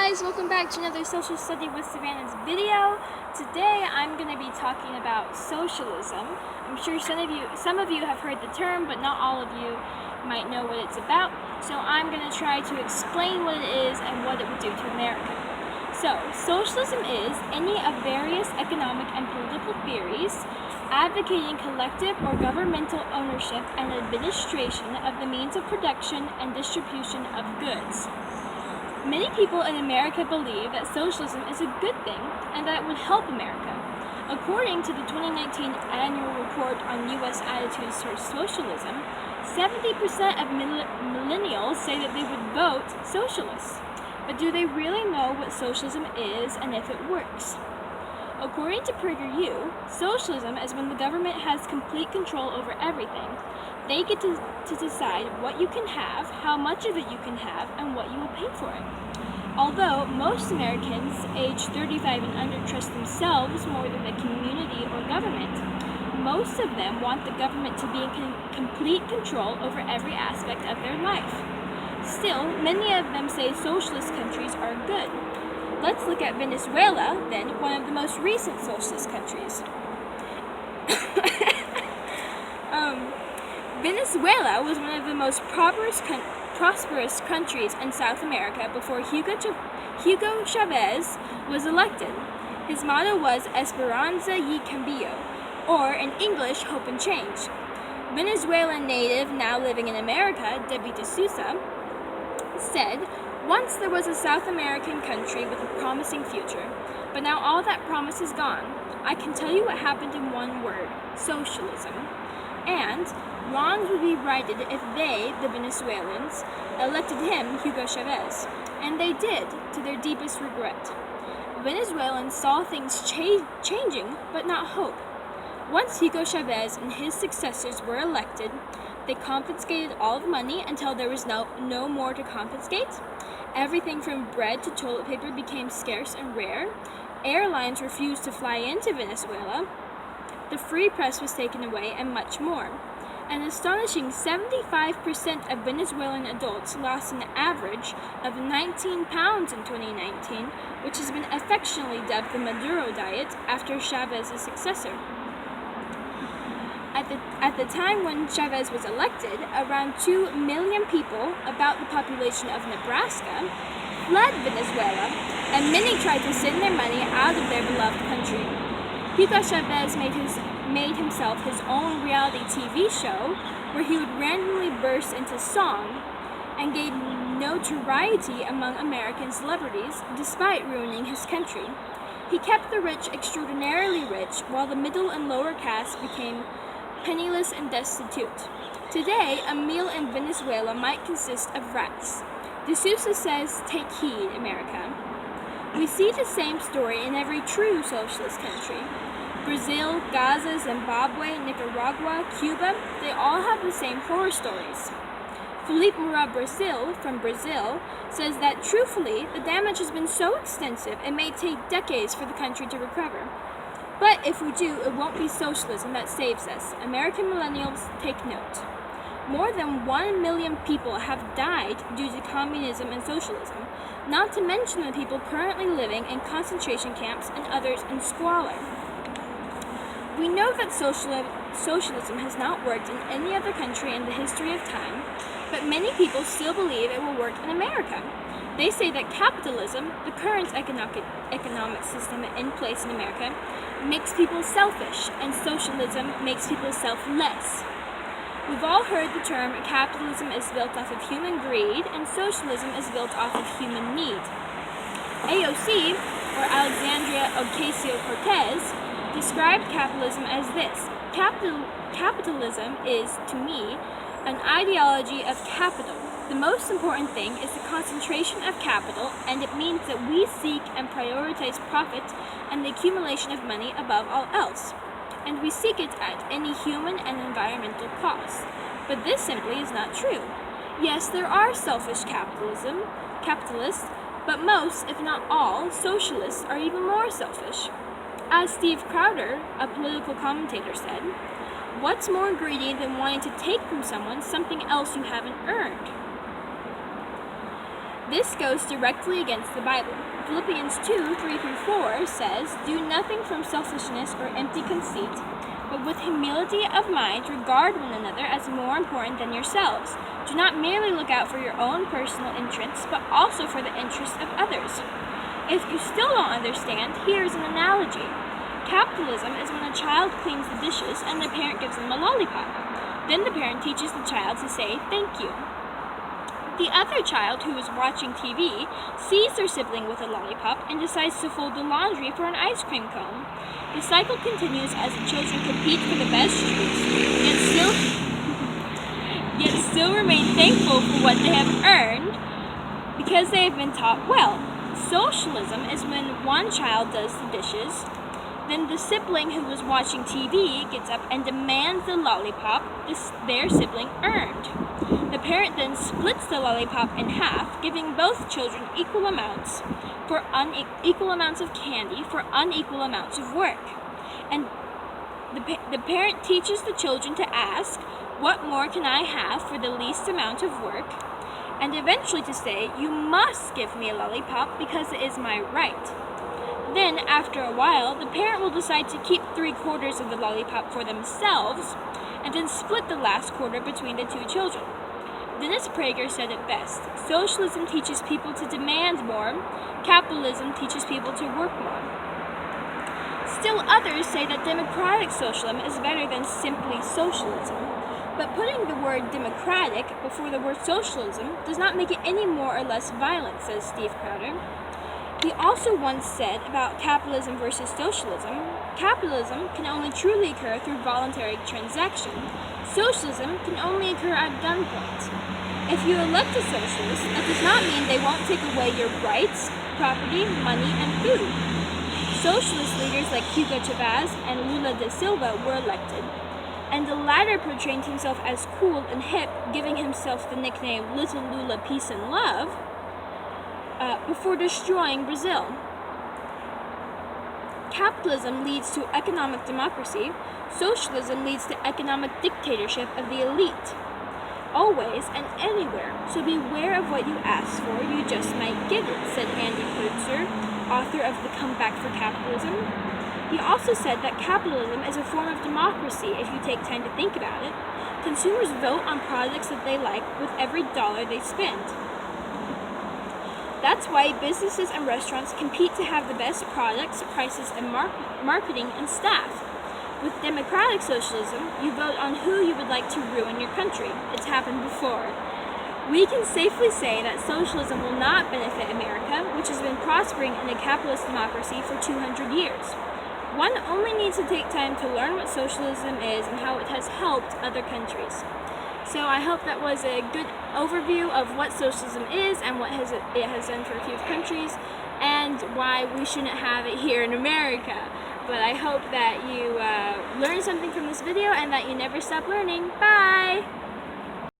guys, welcome back to another Social Study with Savanna's video. Today I'm going to be talking about socialism. I'm sure some of you have heard the term, but not all of you might know what it's about. So I'm going to try to explain what it is and what it would do to America. So, socialism is any of various economic and political theories advocating collective or governmental ownership and administration of the means of production and distribution of goods. Many people in America believe that socialism is a good thing and that it would help America. According to the 2019 annual report on U.S. attitudes towards socialism, 70% of millennials say that they would vote socialist. But do they really know what socialism is and if it works? According to PragerU, socialism is when the government has complete control over everything. They get to decide what you can have, how much of it you can have, and what you will pay for it. Although most Americans age 35 and under trust themselves more than the community or government, most of them want the government to be in complete control over every aspect of their life. Still, many of them say socialist countries are good. Let's look at Venezuela, then, one of the most recent socialist countries. Venezuela was one of the most prosperous countries in South America before Hugo Chavez was elected. His motto was Esperanza y Cambio, or in English, hope and change. Venezuelan native now living in America, Debbie D'Souza, said, "Once there was a South American country with a promising future, but now all that promise is gone. I can tell you what happened in one word: socialism. And wrongs would be righted if they, the Venezuelans, elected him, Hugo Chavez. And they did, to their deepest regret. Venezuelans saw things changing, but not hope. Once Hugo Chavez and his successors were elected, they confiscated all the money until there was no more to confiscate. Everything from bread to toilet paper became scarce and rare. Airlines refused to fly into Venezuela. The free press was taken away, and much more. An astonishing 75% of Venezuelan adults lost an average of 19 pounds in 2019, which has been affectionately dubbed the Maduro Diet after Chavez's successor. At the time when Chavez was elected, around 2 million people, about the population of Nebraska, fled Venezuela, and many tried to send their money out of their beloved country. Hugo Chavez made himself his own reality TV show where he would randomly burst into song and gained notoriety among American celebrities despite ruining his country. He kept the rich extraordinarily rich while the middle and lower caste became penniless and destitute. Today, a meal in Venezuela might consist of rats. D'Souza says, "Take heed, America." We see the same story in every true socialist country. Brazil, Gaza, Zimbabwe, Nicaragua, Cuba, they all have the same horror stories. Felipe Moura from Brazil says that truthfully, the damage has been so extensive it may take decades for the country to recover. But if we do, it won't be socialism that saves us. American millennials, take note. More than 1 million people have died due to communism and socialism, not to mention the people currently living in concentration camps and others in squalor. We know that socialism has not worked in any other country in the history of time, but many people still believe it will work in America. They say that capitalism, the current economic system in place in America, makes people selfish, and socialism makes people selfless. We've all heard the term capitalism is built off of human greed, and socialism is built off of human need. AOC, or Alexandria Ocasio-Cortez, described capitalism as this: Capitalism is, to me, an ideology of capital. The most important thing is the concentration of capital, and it means that we seek and prioritize profit and the accumulation of money above all else. And we seek it at any human and environmental cost. But this simply is not true. Yes, there are selfish capitalists, but most, if not all, socialists are even more selfish. As Steve Crowder, a political commentator, said, "What's more greedy than wanting to take from someone something else you haven't earned?" This goes directly against the Bible. Philippians 2:3-4 says, "Do nothing from selfishness or empty conceit, but with humility of mind regard one another as more important than yourselves. Do not merely look out for your own personal interests, but also for the interests of others." If you still don't understand, here's an analogy. Capitalism is when a child cleans the dishes and the parent gives them a lollipop. Then the parent teaches the child to say thank you. The other child who is watching TV sees their sibling with a lollipop and decides to fold the laundry for an ice cream cone. The cycle continues as the children compete for the best treats, yet still remain thankful for what they have earned because they have been taught well. Socialism is when one child does the dishes, then the sibling who was watching TV gets up and demands the lollipop their sibling earned. The parent then splits the lollipop in half, giving both children equal amounts of candy for unequal amounts of work. And the parent teaches the children to ask, "What more can I have for the least amount of work?" And eventually to say, "You must give me a lollipop because it is my right." Then, after a while, the parent will decide to keep 3/4 of the lollipop for themselves and then split the last quarter between the two children. Dennis Prager said it best: "Socialism teaches people to demand more, capitalism teaches people to work more." Still others say that democratic socialism is better than simply socialism, but putting the word democratic before the word socialism does not make it any more or less violent, says Steve Crowder. He also once said about capitalism versus socialism, capitalism can only truly occur through voluntary transaction. Socialism can only occur at gunpoint. If you elect a socialist, that does not mean they won't take away your rights, property, money, and food. Socialist leaders like Hugo Chavez and Lula da Silva were elected, and the latter portrayed himself as cool and hip, giving himself the nickname Little Lula Peace and Love, before destroying Brazil. Capitalism leads to economic democracy. Socialism leads to economic dictatorship of the elite. Always and anywhere, so beware of what you ask for, you just might get it, said Andy Kreutzer, author of The Comeback for Capitalism. He also said that capitalism is a form of democracy if you take time to think about it. Consumers vote on products that they like with every dollar they spend. That's why businesses and restaurants compete to have the best products, prices, and marketing and staff. With democratic socialism, you vote on who you would like to ruin your country. It's happened before. We can safely say that socialism will not benefit America, which has been prospering in a capitalist democracy for 200 years. One only needs to take time to learn what socialism is and how it has helped other countries. So I hope that was a good overview of what socialism is and what it has done for a few countries and why we shouldn't have it here in America. But I hope that you learned something from this video and that you never stop learning. Bye!